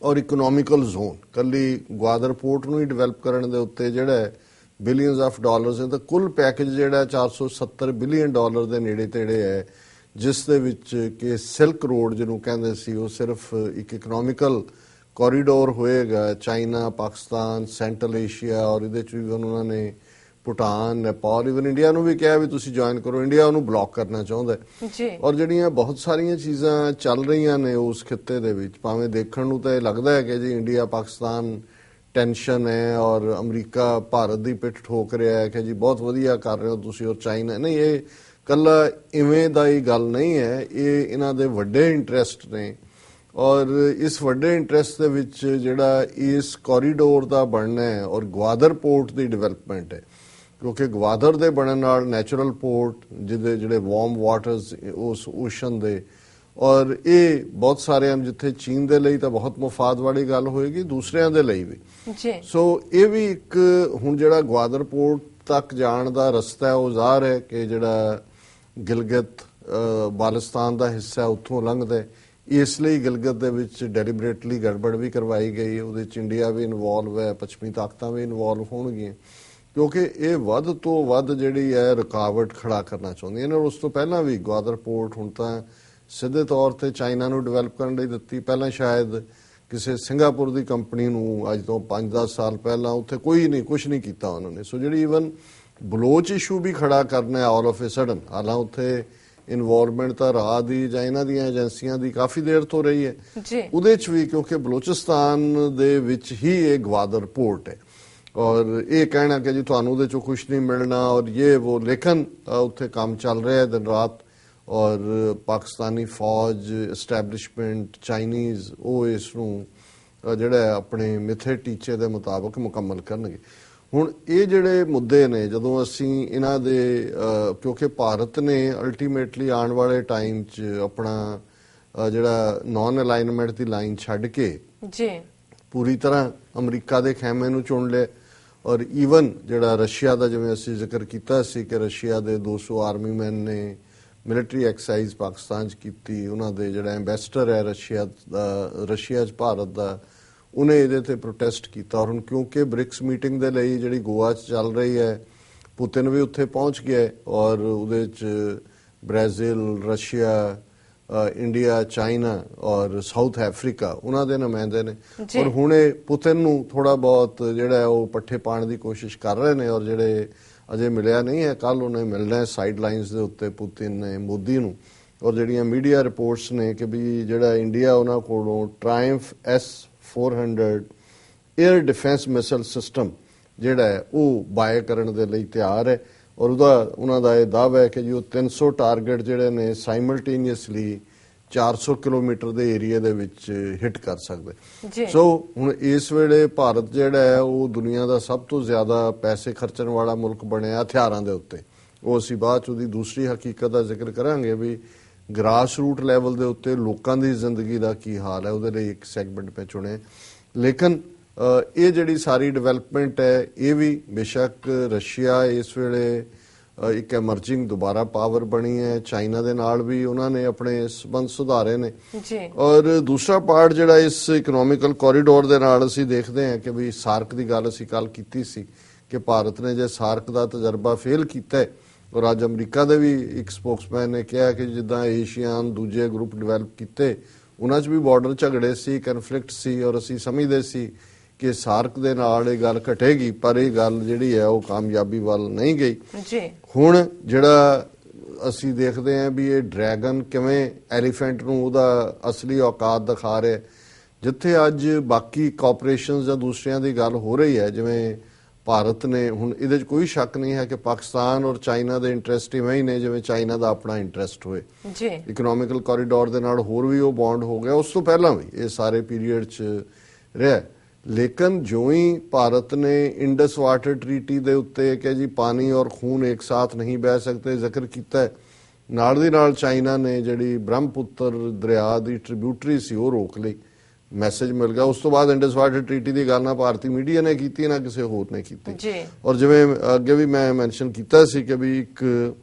ਔਰ ਇਕਨੋਮਿਕਲ ਜ਼ੋਨ। ਕੱਲੀ ਗਵਾਦਰ ਪੋਰਟ ਨੂੰ ਹੀ ਡਿਵੈਲਪ ਕਰਨ ਦੇ ਉੱਤੇ ਜਿਹੜਾ ਹੈ ਬਿਲੀਅਨਸ ਆਫ ਡਾਲਰਸ ਹੈ। ਤਾਂ ਕੁੱਲ ਪੈਕੇਜ ਜਿਹੜਾ 470 ਬਿਲੀਅਨ ਡਾਲਰ ਦੇ ਨੇੜੇ ਤੇੜੇ ਹੈ, ਜਿਸ ਦੇ ਵਿੱਚ ਕਿ ਸਿਲਕ ਰੋਡ ਜਿਹਨੂੰ ਕਹਿੰਦੇ ਸੀ, ਉਹ ਸਿਰਫ ਇੱਕ ਇਕਨੋਮਿਕਲ ਕੋਰੀਡੋਰ ਹੋਏਗਾ। ਚਾਈਨਾ, ਪਾਕਿਸਤਾਨ, ਸੈਂਟਰਲ ਏਸ਼ੀਆ ਔਰ ਇਹਦੇ 'ਚ ਵੀ ਉਹਨਾਂ ਨੇ ਭੂਟਾਨ, ਨੇਪਾਲ, ਇਵਨ ਇੰਡੀਆ ਨੂੰ ਵੀ ਕਿਹਾ ਵੀ ਤੁਸੀਂ ਜੁਆਇਨ ਕਰੋ। ਇੰਡੀਆ ਉਹਨੂੰ ਬਲੌਕ ਕਰਨਾ ਚਾਹੁੰਦਾ ਜੀ। ਔਰ ਜਿਹੜੀਆਂ ਬਹੁਤ ਸਾਰੀਆਂ ਚੀਜ਼ਾਂ ਚੱਲ ਰਹੀਆਂ ਨੇ ਉਸ ਖਿੱਤੇ ਦੇ ਵਿੱਚ, ਭਾਵੇਂ ਦੇਖਣ ਨੂੰ ਤਾਂ ਇਹ ਲੱਗਦਾ ਹੈ ਕਿ ਜੀ ਇੰਡੀਆ ਪਾਕਿਸਤਾਨ ਟੈਨਸ਼ਨ ਹੈ ਔਰ ਅਮਰੀਕਾ ਭਾਰਤ ਦੀ ਪਿੱਠ ਠੋਕ ਰਿਹਾ ਹੈ ਕਿ ਜੀ ਬਹੁਤ ਵਧੀਆ ਕਰ ਰਹੇ ਹੋ ਤੁਸੀਂ, ਔਰ ਚਾਈਨਾ ਨਹੀਂ। ਇਹ ਕੱਲਾ ਇਵੇਂ ਦਾ ਹੀ ਗੱਲ ਨਹੀਂ ਹੈ, ਇਹ ਇਹਨਾਂ ਦੇ ਵੱਡੇ ਇੰਟਰਸਟ ਨੇ। ਔਰ ਇਸ ਵੱਡੇ ਇੰਟਰਸਟ ਦੇ ਵਿੱਚ ਜਿਹੜਾ ਇਸ ਕੋਰੀਡੋਰ ਦਾ ਬਣਨਾ ਹੈ ਔਰ ਗਵਾਦਰ ਪੋਰਟ ਦੀ ਡਿਵੈਲਪਮੈਂਟ ਹੈ, ਕਿਉਂਕਿ ਗਵਾਦਰ ਦੇ ਬਣਨ ਨਾਲ ਨੈਚੁਰਲ ਪੋਰਟ ਜਿਹਦੇ ਜਿਹੜੇ ਵਾਰਮ ਵਾਟਰਸ ਉਸ ਓਸ਼ਨ ਦੇ, ਔਰ ਇਹ ਬਹੁਤ ਸਾਰਿਆਂ ਜਿੱਥੇ ਚੀਨ ਦੇ ਲਈ ਤਾਂ ਬਹੁਤ ਮੁਫਾਦ ਵਾਲੀ ਗੱਲ ਹੋਏਗੀ, ਦੂਸਰਿਆਂ ਦੇ ਲਈ ਵੀ ਜੀ। ਸੋ ਇਹ ਵੀ ਇੱਕ ਹੁਣ ਜਿਹੜਾ ਗਵਾਦਰ ਪੋਰਟ ਤੱਕ ਜਾਣ ਦਾ ਰਸਤਾ ਹੈ, ਉਹ ਜ਼ਾਹਰ ਹੈ ਕਿ ਜਿਹੜਾ ਗਿਲਗਿਤ ਬਾਲਸਤਾਨ ਦਾ ਹਿੱਸਾ ਉੱਥੋਂ ਲੰਘਦਾ, ਇਸ ਲਈ ਗਿਲਗਿਤ ਦੇ ਵਿੱਚ ਡੈਲੀਬਰੇਟਲੀ ਗੜਬੜ ਵੀ ਕਰਵਾਈ ਗਈ। ਉਹਦੇ 'ਚ ਇੰਡੀਆ ਵੀ ਇਨਵੋਲਵ ਹੈ, ਪੱਛਮੀ ਤਾਕਤਾਂ ਵੀ ਇਨਵੋਲਵ ਹੋਣਗੀਆਂ, ਕਿਉਂਕਿ ਇਹ ਵੱਧ ਤੋਂ ਵੱਧ ਜਿਹੜੀ ਹੈ ਰੁਕਾਵਟ ਖੜਾ ਕਰਨਾ ਚਾਹੁੰਦੀਆਂ ਨੇ। ਔਰ ਉਸ ਤੋਂ ਪਹਿਲਾਂ ਵੀ ਗਵਾਦਰ ਪੋਰਟ ਹੁਣ ਤਾਂ ਸਿੱਧੇ ਤੌਰ ਤੇ ਚਾਈਨਾ ਨੂੰ ਡਿਵੈਲਪ ਕਰਨ ਲਈ ਦਿੱਤੀ। ਪਹਿਲਾਂ ਸ਼ਾਇਦ ਕਿਸੇ ਸਿੰਗਾਪੁਰ ਦੀ ਕੰਪਨੀ ਨੂੰ ਅੱਜ ਤੋਂ 5-10 ਸਾਲ ਪਹਿਲਾਂ ਉੱਥੇ ਕੋਈ ਨਹੀਂ, ਕੁਝ ਨਹੀਂ ਕੀਤਾ ਉਹਨਾਂ ਨੇ। ਸੋ ਜਿਹੜੀ ਈਵਨ ਬਲੋਚ ਇਸ਼ੂ ਵੀ ਖੜਾ ਕਰਨਾ ਹੈ ਆਲ ਆਫ ਏ ਸਡਨ, ਹਾਲਾਂ ਉੱਥੇ ਇਨਵੋਲਵਮੈਂਟ ਤਾਂ ਰਾਹ ਦੀ ਜਾਂ ਇਹਨਾਂ ਦੀਆਂ ਏਜੰਸੀਆਂ ਦੀ ਕਾਫੀ ਦੇਰ ਤੋਂ ਰਹੀ ਹੈ ਜੀ। ਉਹਦੇ 'ਚ ਵੀ, ਕਿਉਂਕਿ ਬਲੋਚਿਸਤਾਨ ਦੇ ਵਿੱਚ ਹੀ ਇਹ ਗਵਾਦਰ ਪੋਰਟ ਹੈ ਔਰ ਇਹ ਕਹਿਣਾ ਕਿ ਜੀ ਤੁਹਾਨੂੰ ਉਹਦੇ 'ਚੋਂ ਕੁਝ ਨਹੀਂ ਮਿਲਣਾ ਔਰ ਇਹ ਉਹ, ਲੇਕਿਨ ਉੱਥੇ ਕੰਮ ਚੱਲ ਰਿਹਾ ਹੈ ਦਿਨ ਰਾਤ ਔਰ ਪਾਕਿਸਤਾਨੀ ਫੌਜ ਐਸਟੈਬਲਿਸ਼ਮੈਂਟ ਚਾਈਨੀਜ਼ ਉਹ ਇਸ ਨੂੰ ਜਿਹੜਾ ਆਪਣੇ ਮਿੱਥੇ ਟੀਚੇ ਦੇ ਮੁਤਾਬਕ ਮੁਕੰਮਲ ਕਰਨਗੇ। ਹੁਣ ਇਹ ਜਿਹੜੇ ਮੁੱਦੇ ਨੇ ਜਦੋਂ ਅਸੀਂ ਇਹਨਾਂ ਦੇ ਕਿਉਂਕਿ ਭਾਰਤ ਨੇ ਅਲਟੀਮੇਟਲੀ ਆਉਣ ਵਾਲੇ ਟਾਈਮ 'ਚ ਆਪਣਾ ਜਿਹੜਾ ਨਾਨ ਅਲਾਈਨਮੈਂਟ ਦੀ ਲਾਈਨ ਛੱਡ ਕੇ ਜੀ ਪੂਰੀ ਤਰ੍ਹਾਂ ਅਮਰੀਕਾ ਦੇ ਖੈਮੇ ਨੂੰ ਚੁਣ ਲਿਆ ਔਰ ਈਵਨ ਜਿਹੜਾ ਰਸ਼ੀਆ ਦਾ ਜਿਵੇਂ ਅਸੀਂ ਜ਼ਿਕਰ ਕੀਤਾ ਸੀ ਕਿ ਰਸ਼ੀਆ ਦੇ 200 ਆਰਮੀ ਮੈਨ ਨੇ ਮਿਲਟਰੀ ਐਕਸਰਸਾਈਜ਼ ਪਾਕਿਸਤਾਨ 'ਚ ਕੀਤੀ। ਉਹਨਾਂ ਦੇ ਜਿਹੜਾ ਐਂਬੈਸਡਰ ਹੈ ਰਸ਼ੀਆ 'ਚ ਭਾਰਤ ਦਾ ਉਹਨੇ ਇਹਦੇ ਤੇ ਪ੍ਰੋਟੈਸਟ ਕੀਤਾ। ਔਰ ਹੁਣ ਕਿਉਂਕਿ ਬ੍ਰਿਕਸ ਮੀਟਿੰਗ ਦੇ ਲਈ ਜਿਹੜੀ ਗੋਆ 'ਚ ਚੱਲ ਰਹੀ ਹੈ ਪੁਤਿਨ ਵੀ ਉੱਥੇ ਪਹੁੰਚ ਗਿਆ ਔਰ ਉਹਦੇ 'ਚ ਬ੍ਰਾਜ਼ੀਲ ਰਸ਼ੀਆ ਇੰਡੀਆ ਚਾਈਨਾ ਔਰ ਸਾਊਥ ਅਫਰੀਕਾ ਉਹਨਾਂ ਦੇ ਨੁਮਾਇੰਦੇ ਨੇ ਔਰ ਹੁਣ ਇਹ ਪੁਤਿਨ ਨੂੰ ਥੋੜਾ ਬਹੁਤ ਜਿਹੜਾ ਉਹ ਪੱਠੇ ਪਾਣ ਦੀ ਕੋਸ਼ਿਸ਼ ਕਰ ਰਹੇ ਨੇ ਔਰ ਜਿਹੜੇ ਅਜੇ ਮਿਲਿਆ ਨਹੀਂ ਹੈ ਕੱਲ ਉਹਨੇ ਮਿਲਣਾ ਸਾਈਡ ਲਾਈਨਸ ਦੇ ਉੱਤੇ ਪੁਤਿਨ ਨੇ ਮੋਦੀ ਨੂੰ। ਔਰ ਜਿਹੜੀਆਂ ਮੀਡੀਆ ਰਿਪੋਰਟਸ ਨੇ ਕਿ ਵੀ ਜਿਹੜਾ ਇੰਡੀਆ ਉਹਨਾਂ ਕੋਲੋਂ ਟ੍ਰਾਇੰਫ S-400 air defence missile system ਜਿਹੜਾ ਹੈ ਉਹ ਬਾਏ ਕਰਨ ਦੇ ਲਈ ਤਿਆਰ ਹੈ ਔਰ ਉਹਨਾਂ ਦਾ ਇਹ ਦਾਅਵਾ ਹੈ ਕਿ ਜੀ ਉਹ 300 ਟਾਰਗੇਟ ਜਿਹੜੇ ਨੇ ਸਾਈਮਲਟੇਨੀਅਸਲੀ 400 ਕਿਲੋਮੀਟਰ ਦੇ ਏਰੀਆ ਦੇ ਵਿੱਚ ਹਿੱਟ ਕਰ ਸਕਦੇ। ਸੋ ਹੁਣ ਇਸ ਵੇਲੇ ਭਾਰਤ ਜਿਹੜਾ ਹੈ ਉਹ ਦੁਨੀਆ ਦਾ ਸਭ ਤੋਂ ਜ਼ਿਆਦਾ ਪੈਸੇ ਖਰਚਣ ਵਾਲਾ ਮੁਲਕ ਬਣਿਆ ਹਥਿਆਰਾਂ ਦੇ ਉੱਤੇ। ਉਹ ਅਸੀਂ ਬਾਅਦ ਚ ਉਹਦੀ ਦੂਸਰੀ ਹਕੀਕਤ ਦਾ ਜ਼ਿਕਰ ਕਰਾਂਗੇ ਵੀ ਗ੍ਰਾਸ ਰੂਟ ਲੈਵਲ ਦੇ ਉੱਤੇ ਲੋਕਾਂ ਦੀ ਜ਼ਿੰਦਗੀ ਦਾ ਕੀ ਹਾਲ ਹੈ ਉਹਦੇ ਲਈ ਇੱਕ ਸੈਗਮੈਂਟ ਮੈਂ ਚੁਣਿਆ। ਲੇਕਿਨ ਇਹ ਜਿਹੜੀ ਸਾਰੀ ਡਿਵੈਲਪਮੈਂਟ ਹੈ ਇਹ ਵੀ ਬੇਸ਼ੱਕ ਰਸ਼ੀਆ ਇਸ ਵੇਲੇ ਇੱਕ ਐਮਰਜਿੰਗ ਦੁਬਾਰਾ ਪਾਵਰ ਬਣੀ ਹੈ। ਚਾਈਨਾ ਦੇ ਨਾਲ ਵੀ ਉਹਨਾਂ ਨੇ ਆਪਣੇ ਸਬੰਧ ਸੁਧਾਰੇ ਨੇ ਔਰ ਦੂਸਰਾ ਪਾਰਟ ਜਿਹੜਾ ਇਸ ਇਕਨੋਮਿਕਲ ਕੋਰੀਡੋਰ ਦੇ ਨਾਲ ਅਸੀਂ ਦੇਖਦੇ ਹਾਂ ਕਿ ਵੀ ਸਾਰਕ ਦੀ ਗੱਲ ਅਸੀਂ ਕੱਲ ਕੀਤੀ ਸੀ ਕਿ ਭਾਰਤ ਨੇ ਜੇ ਸਾਰਕ ਦਾ ਤਜਰਬਾ ਫੇਲ ਕੀਤਾ ਹੈ ਔਰ ਅੱਜ ਅਮਰੀਕਾ ਦੇ ਵੀ ਇੱਕ ਸਪੋਕਸਮੈਨ ਨੇ ਕਿਹਾ ਕਿ ਜਿੱਦਾਂ ਏਸ਼ੀਆਨ ਦੂਜੇ ਗਰੁੱਪ ਡਿਵੈਲਪ ਕੀਤੇ ਉਹਨਾਂ 'ਚ ਵੀ ਬਾਰਡਰ ਝਗੜੇ ਸੀ ਕਨਫਲਿਕਟ ਸੀ ਔਰ ਅਸੀਂ ਸਮਝਦੇ ਸੀ ਕਿ ਸਾਰਕ ਦੇ ਨਾਲ ਇਹ ਗੱਲ ਘਟੇਗੀ ਪਰ ਇਹ ਗੱਲ ਜਿਹੜੀ ਹੈ ਉਹ ਕਾਮਯਾਬੀ ਵੱਲ ਨਹੀਂ ਗਈ। ਹੁਣ ਜਿਹੜਾ ਅਸੀਂ ਦੇਖਦੇ ਹਾਂ ਵੀ ਇਹ ਡਰੈਗਨ ਕਿਵੇਂ ਐਲੀਫੈਂਟ ਨੂੰ ਉਹਦਾ ਅਸਲੀ ਔਕਾਤ ਦਿਖਾ ਰਿਹਾ। ਜਿੱਥੇ ਅੱਜ ਬਾਕੀ ਕਾਰਪੋਰੇਸ਼ਨਸ ਜਾਂ ਦੂਸਰਿਆਂ ਦੀ ਗੱਲ ਹੋ ਰਹੀ ਹੈ ਜਿਵੇਂ ਭਾਰਤ ਨੇ ਹੁਣ ਇਹਦੇ 'ਚ ਕੋਈ ਸ਼ੱਕ ਨਹੀਂ ਹੈ ਕਿ ਪਾਕਿਸਤਾਨ ਔਰ ਚਾਈਨਾ ਦੇ ਇੰਟਰਸਟ ਇਵੇਂ ਹੀ ਨੇ ਜਿਵੇਂ ਚਾਈਨਾ ਦਾ ਆਪਣਾ ਇੰਟਰਸਟ ਹੋਏ। ਇਕਨੋਮਿਕਲ ਕੋਰੀਡੋਰ ਦੇ ਨਾਲ ਹੋਰ ਵੀ ਉਹ ਬੌਂਡ ਹੋ ਗਿਆ ਉਸ ਤੋਂ ਪਹਿਲਾਂ ਵੀ ਇਹ ਸਾਰੇ ਪੀਰੀਅਡ 'ਚ ਰਿਹਾ। ਲੇਕਿਨ ਜੋ ਹੀ ਭਾਰਤ ਨੇ ਇੰਡਸ ਵਾਟਰ ਟ੍ਰੀਟੀ ਦੇ ਉੱਤੇ ਕਿ ਜੀ ਪਾਣੀ ਔਰ ਖੂਨ ਇੱਕ ਸਾਥ ਨਹੀਂ ਬਹਿ ਸਕਦੇ ਜ਼ਿਕਰ ਕੀਤਾ ਹੈ ਨਾਲ ਦੀ ਨਾਲ ਚਾਈਨਾ ਨੇ ਜਿਹੜੀ ਬ੍ਰਹਮਪੁੱਤਰ ਦਰਿਆ ਦੀ ਟ੍ਰਿਬਿਊਟਰੀ ਸੀ ਉਹ ਰੋਕ ਲਈ ਮੈਸੇਜ ਮਿਲ ਗਿਆ। ਉਸ ਤੋਂ ਬਾਅਦ ਇੰਡਸ ਵਾਟਰ ਟ੍ਰੀਟੀ ਦੀ ਗੱਲ ਨਾ ਭਾਰਤੀ ਮੀਡੀਆ ਨੇ ਕੀਤੀ ਨਾ ਕਿਸੇ ਹੋਰ ਨੇ ਕੀਤੀ। ਔਰ ਜਿਵੇਂ ਅੱਗੇ ਵੀ ਮੈਂ ਮੈਂਸ਼ਨ ਕੀਤਾ ਸੀ ਕਿ ਵੀ ਇੱਕ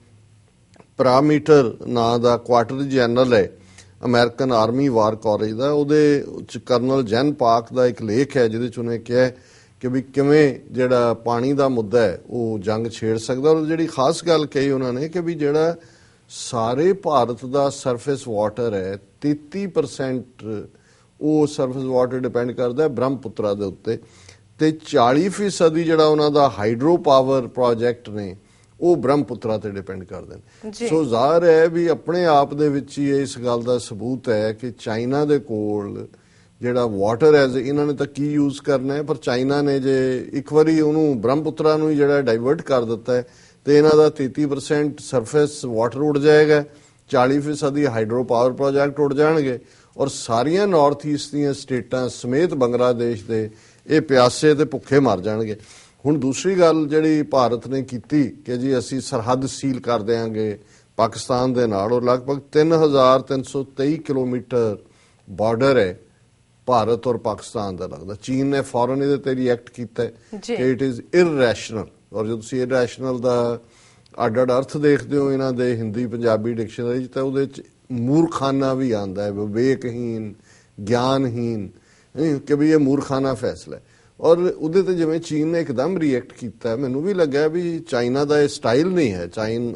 ਪਰਾਮੀਟਰ ਨਾਂ ਦਾ ਕੁਆਟਰ ਜਨਰਲ ਹੈ ਅਮਰੀਕਨ ਆਰਮੀ ਵਾਰ ਕਾਲਜ ਦਾ ਉਹਦੇ ਚ ਕਰਨਲ ਜੈਨ ਪਾਕ ਦਾ ਇੱਕ ਲੇਖ ਹੈ ਜਿਹਦੇ ਚ ਉਹਨੇ ਕਿਹਾ ਕਿ ਵੀ ਕਿਵੇਂ ਜਿਹੜਾ ਪਾਣੀ ਦਾ ਮੁੱਦਾ ਹੈ ਉਹ ਜੰਗ ਛੇੜ ਸਕਦਾ। ਔਰ ਜਿਹੜੀ ਖਾਸ ਗੱਲ ਕਹੀ ਉਹਨਾਂ ਨੇ ਕਿ ਵੀ ਜਿਹੜਾ ਸਾਰੇ ਭਾਰਤ ਦਾ ਸਰਫੇਸ ਵਾਟਰ ਹੈ 33% ਉਹ ਸਰਫੇਸ ਵਾਟਰ ਡਿਪੈਂਡ ਕਰਦਾ ਬ੍ਰਹਮਪੁੱਤਰਾ ਦੇ ਉੱਤੇ ਤੇ 40% ਜਿਹੜਾ ਉਹਨਾਂ ਦਾ ਹਾਈਡਰੋ ਪਾਵਰ ਪ੍ਰੋਜੈਕਟ ਨੇ ਉਹ ਬ੍ਰਹਮਪੁੱਤਰਾ ਤੇ ਡਿਪੈਂਡ ਕਰਦੇ ਨੇ। ਸੋ ਜ਼ਾਹਰ ਹੈ ਵੀ ਆਪਣੇ ਆਪ ਦੇ ਵਿੱਚ ਹੀ ਇਸ ਗੱਲ ਦਾ ਸਬੂਤ ਹੈ ਕਿ ਚਾਈਨਾ ਦੇ ਕੋਲ ਜਿਹੜਾ ਵਾਟਰ ਹੈ ਇਹਨਾਂ ਨੇ ਤਾਂ ਕੀ ਯੂਜ਼ ਕਰਨਾ ਹੈ ਪਰ ਚਾਈਨਾ ਨੇ ਜੇ ਇੱਕ ਵਾਰੀ ਉਹਨੂੰ ਬ੍ਰਹਮਪੁੱਤਰਾ ਨੂੰ ਹੀ ਜਿਹੜਾ ਡਾਈਵਰਟ ਕਰ ਦਿੱਤਾ ਹੈ ਤੇ ਇਹਨਾਂ ਦਾ 33% ਸਰਫੇਸ ਵਾਟਰ ਉੱਡ ਜਾਏਗਾ 40% ਦੀ ਹਾਈਡਰੋ ਪਾਵਰ ਪ੍ਰੋਜੈਕਟ ਉੱਡ ਜਾਣਗੇ ਔਰ ਸਾਰੀਆਂ ਨਾਰਥ ਈਸਟ ਦੀਆਂ ਸਟੇਟਾਂ ਸਮੇਤ ਬੰਗਲਾਦੇਸ਼ ਦੇ ਇਹ ਪਿਆਸੇ ਤੇ ਭੁੱਖੇ ਮਰ ਜਾਣਗੇ। ਹੁਣ ਦੂਸਰੀ ਗੱਲ ਜਿਹੜੀ ਭਾਰਤ ਨੇ ਕੀਤੀ ਕਿ ਜੀ ਅਸੀਂ ਸਰਹੱਦ ਸੀਲ ਕਰ ਦੇਵਾਂਗੇ ਪਾਕਿਸਤਾਨ ਦੇ ਨਾਲ ਔਰ ਲਗਭਗ 3323 ਕਿਲੋਮੀਟਰ ਬਾਰਡਰ ਹੈ ਭਾਰਤ ਔਰ ਪਾਕਿਸਤਾਨ ਦਾ ਲੱਗਦਾ। ਚੀਨ ਨੇ ਫੌਰਨ ਇਹਦੇ ਤੇ ਰਿਐਕਟ ਕੀਤਾ ਕਿ ਇਟ ਇਜ਼ ਇਰਰੈਸ਼ਨਲ ਔਰ ਜਦੋਂ ਤੁਸੀਂ ਇਰਰੈਸ਼ਨਲ ਦਾ ਅੱਡ-ਅੱਡ ਅਰਥ ਦੇਖਦੇ ਹੋ ਇਹਨਾਂ ਦੇ ਹਿੰਦੀ ਪੰਜਾਬੀ ਡਿਕਸ਼ਨਰੀ 'ਚ ਤਾਂ ਉਹਦੇ 'ਚ ਮੂਰਖਾਨਾ ਵੀ ਆਉਂਦਾ ਹੈ ਵਿਵੇਕਹੀਨ ਗਿਆਨਹੀਨ ਕਿ ਵੀ ਇਹ ਮੂਰਖਾਨਾ ਫੈਸਲਾ ਹੈ ਔਰ ਉਹਦੇ ਤੇ ਜਿਵੇਂ ਚੀਨ ਨੇ ਇੱਕਦਮ ਰਿਐਕਟ ਕੀਤਾ ਮੈਨੂੰ ਵੀ ਲੱਗਿਆ ਵੀ ਚਾਈਨਾ ਦਾ ਇਹ ਸਟਾਈਲ ਨਹੀਂ ਹੈ।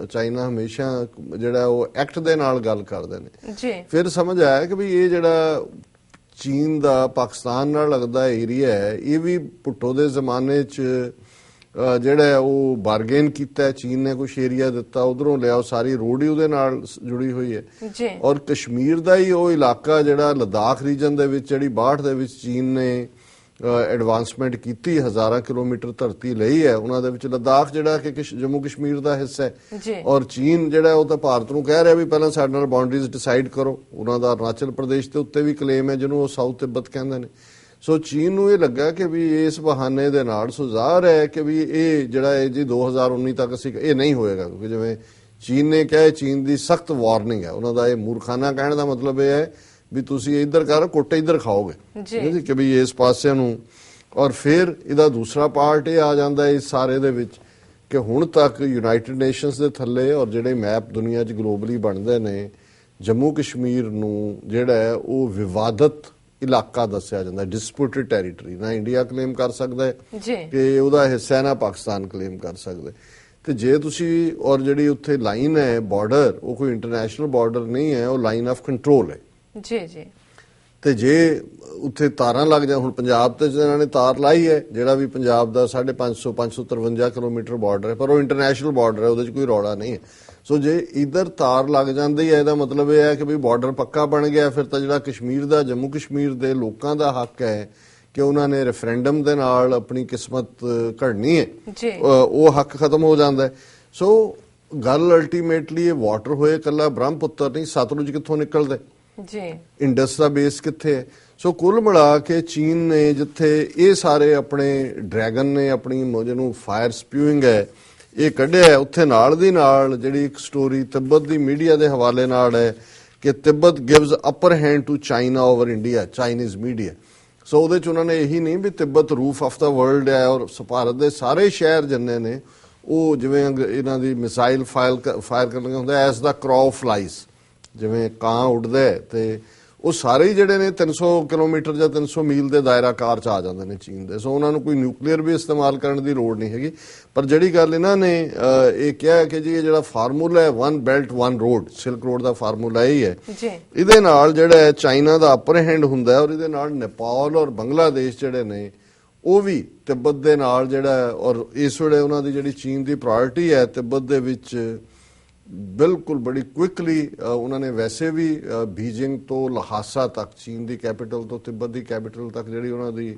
ਚਾਈਨਾ ਹਮੇਸ਼ਾ ਜਿਹੜਾ ਉਹ ਐਕਟ ਦੇ ਨਾਲ ਗੱਲ ਕਰਦੇ ਨੇ। ਫਿਰ ਸਮਝ ਆਇਆ ਕਿ ਵੀ ਇਹ ਜਿਹੜਾ ਚੀਨ ਦਾ ਪਾਕਿਸਤਾਨ ਨਾਲ ਲੱਗਦਾ ਏਰੀਆ ਹੈ ਇਹ ਵੀ ਭੁੱਟੋ ਦੇ ਜ਼ਮਾਨੇ 'ਚ ਜਿਹੜਾ ਉਹ ਬਾਰਗੇਨ ਕੀਤਾ ਚੀਨ ਨੇ ਕੁਝ ਏਰੀਆ ਦਿੱਤਾ ਉਧਰੋਂ ਲਿਆ ਸਾਰੀ ਰੋਡ ਹੀ ਉਹਦੇ ਨਾਲ ਜੁੜੀ ਹੋਈ ਹੈ ਔਰ ਕਸ਼ਮੀਰ ਦਾ ਹੀ ਉਹ ਇਲਾਕਾ ਜਿਹੜਾ ਲਦਾਖ ਰੀਜਨ ਦੇ ਵਿੱਚ ਜਿਹੜੀ 62 ਦੇ ਵਿੱਚ ਚੀਨ ਨੇ ਐਡਵਾਂਸਮੈਂਟ ਕੀਤੀ, ਹਜ਼ਾਰਾਂ ਕਿਲੋਮੀਟਰ ਧਰਤੀ ਲਈ ਹੈ। ਉਹਨਾਂ ਦੇ ਵਿੱਚ ਲੱਦਾਖ ਜਿਹੜਾ ਕਿ ਜੰਮੂ ਕਸ਼ਮੀਰ ਦਾ ਹਿੱਸਾ ਹੈ, ਔਰ ਚੀਨ ਜਿਹੜਾ ਉਹ ਤਾਂ ਭਾਰਤ ਨੂੰ ਕਹਿ ਰਿਹਾ ਵੀ ਪਹਿਲਾਂ ਸਾਡੇ ਨਾਲ ਬਾਉਂਡਰੀਜ਼ ਡਿਸਾਈਡ ਕਰੋ। ਉਹਨਾਂ ਦਾ ਅਰੁਣਾਚਲ ਪ੍ਰਦੇਸ਼ ਦੇ ਉੱਤੇ ਵੀ ਕਲੇਮ ਹੈ ਜਿਹਨੂੰ ਉਹ ਸਾਊਥ ਤਿੱਬਤ ਕਹਿੰਦੇ ਨੇ। ਸੋ ਚੀਨ ਨੂੰ ਇਹ ਲੱਗਾ ਕਿ ਵੀ ਇਸ ਬਹਾਨੇ ਦੇ ਨਾਲ ਸੋ ਜ਼ਾਹਰ ਹੈ ਕਿ ਵੀ ਇਹ ਜਿਹੜਾ ਹੈ ਜੀ 2019 ਤੱਕ ਅਸੀਂ ਇਹ ਨਹੀਂ ਹੋਏਗਾ, ਕਿਉਂਕਿ ਜਿਵੇਂ ਚੀਨ ਨੇ ਕਿਹਾ, ਚੀਨ ਦੀ ਸਖਤ ਵਾਰਨਿੰਗ ਹੈ। ਉਹਨਾਂ ਦਾ ਇਹ ਮੂਰਖਾਨਾ ਕਹਿਣ ਦਾ ਮਤਲਬ ਇਹ ਹੈ ਵੀ ਤੁਸੀਂ ਇੱਧਰ ਕਰ ਕੋਟੇ ਇੱਧਰ ਖਾਓਗੇ ਕਿ ਵੀ ਇਸ ਪਾਸੇ ਨੂੰ। ਔਰ ਫਿਰ ਇਹਦਾ ਦੂਸਰਾ ਪਾਰਟ ਇਹ ਆ ਜਾਂਦਾ ਇਸ ਸਾਰੇ ਦੇ ਵਿੱਚ ਕਿ ਹੁਣ ਤੱਕ ਯੂਨਾਈਟਿਡ ਨੇਸ਼ਨਸ ਦੇ ਥੱਲੇ ਔਰ ਜਿਹੜੇ ਮੈਪ ਦੁਨੀਆ 'ਚ ਗਲੋਬਲੀ ਬਣਦੇ ਨੇ, ਜੰਮੂ ਕਸ਼ਮੀਰ ਨੂੰ ਜਿਹੜਾ ਹੈ ਉਹ ਵਿਵਾਦਤ ਇਲਾਕਾ ਦੱਸਿਆ ਜਾਂਦਾ, ਡਿਸਪਿਊਟਡ ਟੈਰੀਟਰੀ। ਨਾ ਇੰਡੀਆ ਕਲੇਮ ਕਰ ਸਕਦਾ ਹੈ ਕਿ ਉਹਦਾ ਹਿੱਸਾ, ਨਾ ਪਾਕਿਸਤਾਨ ਕਲੇਮ ਕਰ ਸਕਦੇ। ਤੇ ਜੇ ਤੁਸੀਂ ਔਰ ਜਿਹੜੀ ਉੱਥੇ ਲਾਈਨ ਹੈ ਬਾਰਡਰ, ਉਹ ਕੋਈ ਇੰਟਰਨੈਸ਼ਨਲ ਬਾਰਡਰ ਨਹੀਂ ਹੈ, ਉਹ ਲਾਈਨ ਆਫ ਕੰਟਰੋਲ ਹੈ ਜੀ। ਤੇ ਜੇ ਉੱਥੇ ਤਾਰਾਂ ਲੱਗ ਜਾ, ਹੁਣ ਪੰਜਾਬ ਤੇ ਇਹਨਾਂ ਨੇ ਤਾਰ ਲਾਈ ਹੈ, ਜਿਹੜਾ ਵੀ ਪੰਜਾਬ ਦਾ 553 ਕਿਲੋਮੀਟਰ ਬਾਰਡਰ ਹੈ, ਪਰ ਉਹ ਇੰਟਰਨੈਸ਼ਨਲ ਬਾਰਡਰ ਹੈ, ਉਹਦੇ 'ਚ ਕੋਈ ਰੌਲਾ ਨਹੀਂ ਹੈ। ਸੋ ਜੇ ਇੱਧਰ ਤਾਰ ਲੱਗ ਜਾਂਦੀ ਹੈ, ਇਹਦਾ ਮਤਲਬ ਇਹ ਹੈ ਕਿ ਵੀ ਬਾਰਡਰ ਪੱਕਾ ਬਣ ਗਿਆ। ਫਿਰ ਤਾਂ ਜਿਹੜਾ ਕਸ਼ਮੀਰ ਦਾ, ਜੰਮੂ ਕਸ਼ਮੀਰ ਦੇ ਲੋਕਾਂ ਦਾ ਹੱਕ ਹੈ ਕਿ ਉਹਨਾਂ ਨੇ ਰੈਫਰੈਂਡਮ ਦੇ ਨਾਲ ਆਪਣੀ ਕਿਸਮਤ ਘੜਨੀ ਹੈ, ਉਹ ਹੱਕ ਖਤਮ ਹੋ ਜਾਂਦਾ ਹੈ। ਸੋ ਗੱਲ ਅਲਟੀਮੇਟਲੀ ਇਹ ਵਾਟਰ ਹੋਏ, ਇਕੱਲਾ ਬ੍ਰਹਮਪੁੱਤਰ ਨਹੀਂ, ਸਤਲੁਜ ਕਿੱਥੋਂ ਨਿਕਲਦਾ ਜੀ, ਇੰਡਸ ਦਾ ਬੇਸ ਕਿੱਥੇ ਹੈ। ਸੋ ਕੁੱਲ ਮਿਲਾ ਕੇ ਚੀਨ ਨੇ ਜਿੱਥੇ ਇਹ ਸਾਰੇ ਆਪਣੇ ਡਰੈਗਨ ਨੇ ਆਪਣੀ ਜਿਹਨੂੰ ਫਾਇਰ ਸਪਿਊਇੰਗ ਹੈ ਇਹ ਕੱਢਿਆ, ਉੱਥੇ ਨਾਲ ਦੀ ਨਾਲ ਜਿਹੜੀ ਇੱਕ ਸਟੋਰੀ ਤਿੱਬਤ ਦੀ ਮੀਡੀਆ ਦੇ ਹਵਾਲੇ ਨਾਲ ਹੈ ਕਿ Tibet gives upper hand to China over India, Chinese media. So ਉਹਦੇ 'ਚ ਉਹਨਾਂ ਨੇ ਇਹੀ ਨਹੀਂ ਵੀ Tibet roof of the world ਹੈ ਔਰ ਭਾਰਤ ਦੇ ਸਾਰੇ ਸ਼ਹਿਰ ਜਿੰਨੇ ਨੇ ਉਹ ਜਿਵੇਂ ਇਹਨਾਂ ਦੀ ਮਿਸਾਈਲ ਫਾਇਰ ਕਰਨ ਹੁੰਦਾ ਐਸ ਦਾ ਕ੍ਰੋ ਫਲਾਈਜ਼, ਜਿਵੇਂ ਕਾਂ ਉੱਡਦਾ ਤੇ ਉਹ ਸਾਰੇ ਜਿਹੜੇ ਨੇ 300 ਕਿਲੋਮੀਟਰ ਜਾਂ 300 ਮੀਲ ਦੇ ਦਾਇਰਾ ਕਾਰ 'ਚ ਆ ਜਾਂਦੇ ਨੇ ਚੀਨ ਦੇ। ਸੋ ਉਹਨਾਂ ਨੂੰ ਕੋਈ ਨਿਊਕਲੀਅਰ ਵੀ ਇਸਤੇਮਾਲ ਕਰਨ ਦੀ ਲੋੜ ਨਹੀਂ ਹੈਗੀ। ਪਰ ਜਿਹੜੀ ਗੱਲ ਇਹਨਾਂ ਨੇ ਇਹ ਕਿਹਾ ਕਿ ਜੀ ਇਹ ਜਿਹੜਾ ਫਾਰਮੂਲਾ ਹੈ one belt one road, silk road ਦਾ ਫਾਰਮੂਲਾ ਇਹ ਹੈ, ਇਹਦੇ ਨਾਲ ਜਿਹੜਾ ਚਾਈਨਾ ਦਾ ਅਪਰ ਹੈਂਡ ਹੁੰਦਾ ਔਰ ਇਹਦੇ ਨਾਲ ਨੇਪਾਲ ਔਰ ਬੰਗਲਾਦੇਸ਼ ਜਿਹੜੇ ਨੇ ਉਹ ਵੀ ਤਿੱਬਤ ਦੇ ਨਾਲ ਜਿਹੜਾ, ਔਰ ਇਸ ਵੇਲੇ ਉਹਨਾਂ ਦੀ ਜਿਹੜੀ ਚੀਨ ਦੀ ਪ੍ਰਾਇੋਰਟੀ ਹੈ ਤਿੱਬਤ ਦੇ ਵਿੱਚ ਬਿਲਕੁਲ ਬੜੀ ਕੁਇਕਲੀ ਉਹਨਾਂ ਨੇ ਵੈਸੇ ਵੀ ਬੀਜਿੰਗ ਤੋਂ ਲਹਾਸਾ ਤੱਕ, ਚੀਨ ਦੀ ਕੈਪੀਟਲ ਤੋਂ ਤਿੱਬਤ ਦੀ ਕੈਪੀਟਲ ਤੱਕ ਜਿਹੜੀ ਉਹਨਾਂ ਦੀ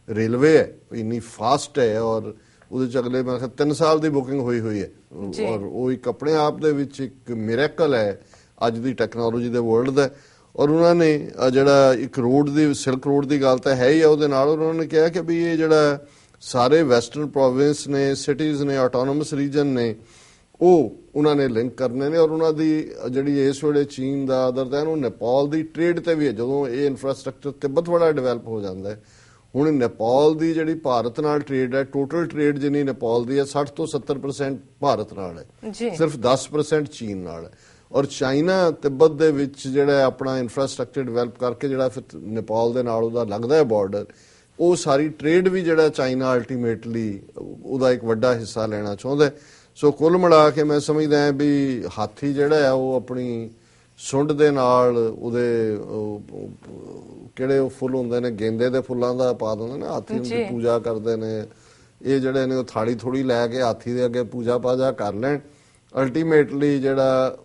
ਰੇਲਵੇ ਹੈ ਇੰਨੀ ਫਾਸਟ ਹੈ ਔਰ ਉਹਦੇ 'ਚ ਅਗਲੇ ਮੈਂ 3 ਸਾਲ ਦੀ ਬੁਕਿੰਗ ਹੋਈ ਹੈ। ਔਰ ਉਹ ਇੱਕ ਆਪਣੇ ਆਪ ਦੇ ਵਿੱਚ ਇੱਕ ਮਿਰੇਕਲ ਹੈ ਅੱਜ ਦੀ ਟੈਕਨੋਲੋਜੀ ਦੇ ਵਰਲਡ ਦਾ। ਔਰ ਉਹਨਾਂ ਨੇ ਜਿਹੜਾ ਇੱਕ ਰੋਡ ਦੀ, ਸਿਲਕ ਰੋਡ ਦੀ ਗੱਲ ਤਾਂ ਹੈ ਹੀ ਆ, ਉਹਦੇ ਨਾਲ ਉਹਨਾਂ ਨੇ ਕਿਹਾ ਕਿ ਵੀ ਇਹ ਜਿਹੜਾ ਸਾਰੇ ਵੈਸਟਰਨ ਪ੍ਰੋਵਿੰਸ ਨੇ, ਸਿਟੀਜ਼ ਨੇ, ਆਟੋਨੋਮਸ ਰੀਜਨ ਨੇ, ਉਹ ਉਹਨਾਂ ਨੇ ਲਿੰਕ ਕਰਨੇ ਨੇ। ਔਰ ਉਹਨਾਂ ਦੀ ਜਿਹੜੀ ਇਸ ਵੇਲੇ ਚੀਨ ਦਾ ਅਦਰ ਤਾਂ ਇਹਨੂੰ ਨੇਪਾਲ ਦੀ ਟ੍ਰੇਡ ਤੇ ਵੀ ਹੈ। ਜਦੋਂ ਇਹ ਇਨਫਰਾਸਟ੍ਰਕਚਰ ਤਿੱਬਤ ਵਾਲਾ ਡਿਵੈਲਪ ਹੋ ਜਾਂਦਾ ਹੈ, ਹੁਣ ਨੇਪਾਲ ਦੀ ਜਿਹੜੀ ਭਾਰਤ ਨਾਲ ਟ੍ਰੇਡ ਹੈ, ਟੋਟਲ ਟ੍ਰੇਡ ਜਿੰਨੀ ਨੇਪਾਲ ਦੀ ਹੈ 60 ਤੋਂ 70% ਭਾਰਤ ਨਾਲ ਹੈ, ਸਿਰਫ 10% ਚੀਨ ਨਾਲ ਹੈ। ਔਰ ਚਾਈਨਾ ਤਿੱਬਤ ਦੇ ਵਿੱਚ ਜਿਹੜਾ ਆਪਣਾ ਇਨਫਰਾਸਟ੍ਰਕਚਰ ਡਿਵੈਲਪ ਕਰਕੇ ਜਿਹੜਾ ਫਿਰ ਨੇਪਾਲ ਦੇ ਨਾਲ ਉਹਦਾ ਲੱਗਦਾ ਹੈ ਬਾਰਡਰ, ਉਹ ਸਾਰੀ ਟ੍ਰੇਡ ਵੀ ਜਿਹੜਾ ਚਾਈਨਾ ਅਲਟੀਮੇਟਲੀ ਉਹਦਾ ਇੱਕ ਵੱਡਾ ਹਿੱਸਾ ਲੈਣਾ ਚਾਹੁੰਦਾ। ਸੋ ਕੁੱਲ ਮਿਲਾ ਕੇ ਮੈਂ ਸਮਝਦਾ ਹਾਂ ਵੀ ਹਾਥੀ ਜਿਹੜਾ ਹੈ ਉਹ ਆਪਣੀ ਸੁੰਡ ਦੇ ਨਾਲ ਉਹਦੇ ਕਿਹੜੇ ਉਹ ਫੁੱਲ ਹੁੰਦੇ ਨੇ, ਗੇਂਦੇ ਦੇ ਫੁੱਲਾਂ ਦਾ ਪਾ ਦਿੰਦੇ ਨੇ, ਹਾਥੀ ਦੀ ਪੂਜਾ ਕਰਦੇ ਨੇ। ਇਹ ਜਿਹੜੇ ਨੇ ਉਹ ਥਾਲੀ ਥੋੜੀ ਲੈ ਕੇ ਹਾਥੀ ਦੇ ਅੱਗੇ ਪੂਜਾ ਪਾਜਾ ਕਰ ਲੈਣ। ਅਲਟੀਮੇਟਲੀ ਜਿਹੜਾ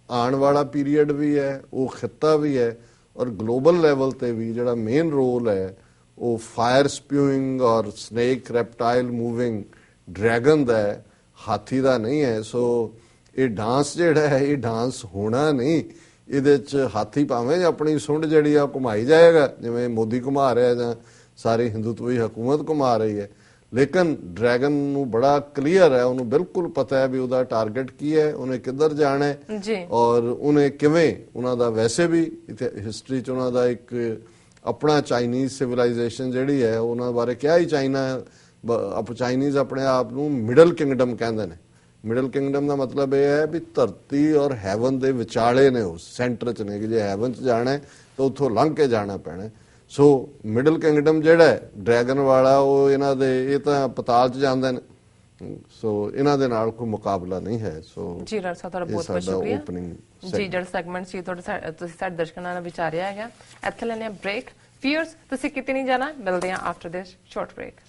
ਆਉਣ ਵਾਲਾ ਪੀਰੀਅਡ ਵੀ ਹੈ, ਉਹ ਖਿੱਤਾ ਵੀ ਹੈ, ਔਰ ਗਲੋਬਲ ਲੈਵਲ ਤੇ ਵੀ ਜਿਹੜਾ ਮੇਨ ਰੋਲ ਹੈ ਉਹ ਫਾਇਰ ਸਪਿਊਇੰਗ ਔਰ ਸਨੇਕ ਰੈਪਟਾਈਲ ਮੂਵਿੰਗ ਡਰੈਗਨ ਦਾ ਹੈ, ਹਾਥੀ ਦਾ ਨਹੀਂ ਹੈ। ਸੋ ਇਹ ਡਾਂਸ ਜਿਹੜਾ ਹੈ, ਇਹ ਡਾਂਸ ਹੋਣਾ ਨਹੀਂ। ਇਹਦੇ 'ਚ ਹਾਥੀ ਭਾਵੇਂ ਆਪਣੀ ਸੁੰਡ ਜਿਹੜੀ ਆ ਘੁਮਾਈ ਜਾਏਗਾ, ਜਿਵੇਂ ਮੋਦੀ ਘੁਮਾ ਰਿਹਾ ਜਾਂ ਸਾਰੀ ਹਿੰਦੂਤਵੀ ਹਕੂਮਤ ਘੁਮਾ ਰਹੀ ਹੈ, ਲੇਕਿਨ ਡਰੈਗਨ ਨੂੰ ਬੜਾ ਕਲੀਅਰ ਹੈ, ਉਹਨੂੰ ਬਿਲਕੁਲ ਪਤਾ ਹੈ ਵੀ ਉਹਦਾ ਟਾਰਗੇਟ ਕੀ ਹੈ, ਉਹਨੇ ਕਿੱਧਰ ਜਾਣਾ ਹੈ ਔਰ ਉਹਨੇ ਕਿਵੇਂ। ਉਹਨਾਂ ਦਾ ਵੈਸੇ ਵੀ ਹਿਸਟਰੀ 'ਚ ਉਹਨਾਂ ਦਾ ਇੱਕ ਆਪਣਾ ਚਾਈਨੀਜ਼ ਸਿਵਲਾਈਜੇਸ਼ਨ ਜਿਹੜੀ ਹੈ, ਉਹਨਾਂ ਬਾਰੇ ਕਿਹਾ ਹੀ ਚਾਈਨੀਜ਼ ਆਪਣੇ ਆਪ ਨੂੰ ਮਿਡਲ ਕਿੰਗਡਮ ਕਹਿੰਦੇ ਨੇ। ਮਿਡਲ ਕਿੰਗਡਮ ਦਾ ਮਤਲਬ ਇਹ ਹੈ ਵੀ ਧਰਤੀ ਔਰ ਹੈਵਨ ਦੇ ਵਿਚਾਲੇ ਨੇ, ਉਹ ਸੈਂਟਰ 'ਚ ਨੇ ਕਿ ਜੇ ਹੈਵਨ 'ਚ ਜਾਣਾ ਹੈ ਤਾਂ ਉੱਥੋਂ ਲੰਘ ਕੇ ਜਾਣਾ ਪੈਣਾ। ਸੋ ਮਿਡਲ ਕਿੰਗਡਮ ਜਿਹੜਾ ਹੈ ਡਰੈਗਨ ਵਾਲਾ, ਉਹ ਇਹਨਾਂ ਦੇ ਇਹ ਤਾਂ ਪਤਾਲ 'ਚ ਜਾਂਦੇ ਨੇ। ਸੋ ਇਹਨਾਂ ਦੇ ਨਾਲ ਕੋਈ ਮੁਕਾਬਲਾ ਨਹੀਂ ਹੈ। ਸੋ ਜੀ ਡਾਕਟਰ ਸਾਹਿਬ, ਤੁਹਾਡਾ ਬਹੁਤ ਬਹੁਤ ਸ਼ੁਕਰੀਆ ਜੀ। ਜਿਹੜਾ ਸੈਗਮੈਂਟ ਸੀ ਤੁਹਾਡਾ, ਤੁਸੀਂ ਸਾਡੇ ਦਰਸ਼ਕਾਂ ਨਾਲ ਵਿਚਾਰਿਆ ਹੈਗਾ। ਇੱਥੇ ਲੈਣੇ ਬ੍ਰੇਕ। ਵੀਅਰਸ, ਤੁਸੀਂ ਕਿਤੇ ਨਹੀਂ ਜਾਣਾ, ਮਿਲਦੇ ਹਾਂ ਆਫਟਰ ਦਿਸ ਸ਼ਾਰਟ ਬ੍ਰੇਕ।